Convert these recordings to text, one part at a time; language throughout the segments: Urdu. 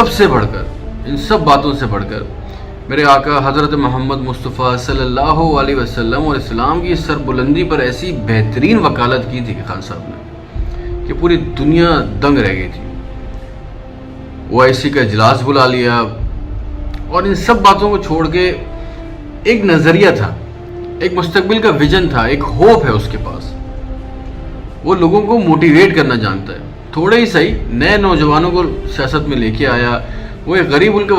سب سے بڑھ کر، ان سب باتوں سے بڑھ کر میرے آقا حضرت محمد مصطفیٰ صلی اللہ علیہ وسلم اور اسلام کی سربلندی پر ایسی بہترین وکالت کی تھی کہ خان صاحب نے کہ پوری دنیا دنگ رہ گئی تھی۔ OIC کا اجلاس بلا لیا اور ان سب باتوں کو چھوڑ کے ایک نظریہ تھا، ایک مستقبل کا ویژن تھا، ایک ہوپ ہے اس کے پاس۔ وہ لوگوں کو موٹیویٹ کرنا جانتا ہے، تھوڑے ہی صحیح نئے نوجوانوں کو سیاست میں لے کے آیا۔ وہ ایک غریب ملک کا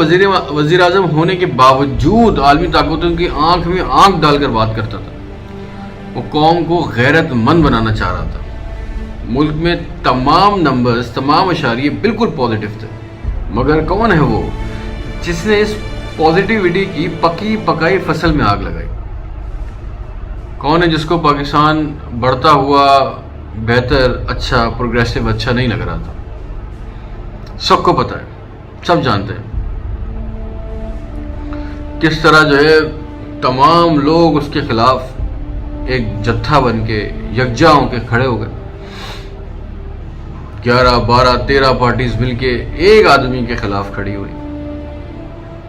وزیر اعظم ہونے کے باوجود عالمی طاقتوں کی آنکھ میں آنکھ ڈال کر بات کرتا تھا۔ وہ قوم کو غیرت مند بنانا چاہ رہا تھا۔ ملک میں تمام نمبرز، تمام اشاریے بالکل پازیٹیو تھے، مگر کون ہے وہ جس نے اس پازیٹیوٹی کی پکی پکائی فصل میں آگ لگائی؟ کون ہے جس کو پاکستان بڑھتا ہوا بہتر، اچھا، پروگریسو اچھا نہیں لگ رہا تھا؟ سب کو پتہ ہے، سب جانتے ہیں کس طرح جو ہے تمام لوگ اس کے خلاف ایک جتھا بن کے یکجا ہو کے کھڑے ہو گئے۔ 11 12 13 پارٹیز مل کے ایک آدمی کے خلاف کھڑی ہوئی۔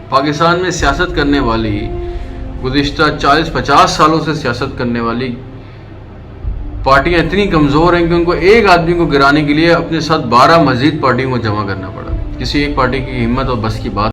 پاکستان میں سیاست کرنے والی، گزشتہ 40-50 سالوں سے سیاست کرنے والی پارٹیاں اتنی کمزور ہیں کہ ان کو ایک آدمی کو گرانے کے لیے اپنے ساتھ 12 مزید پارٹیوں کو جمع کرنا پڑا۔ کسی ایک پارٹی کی ہمت اور بس کی بات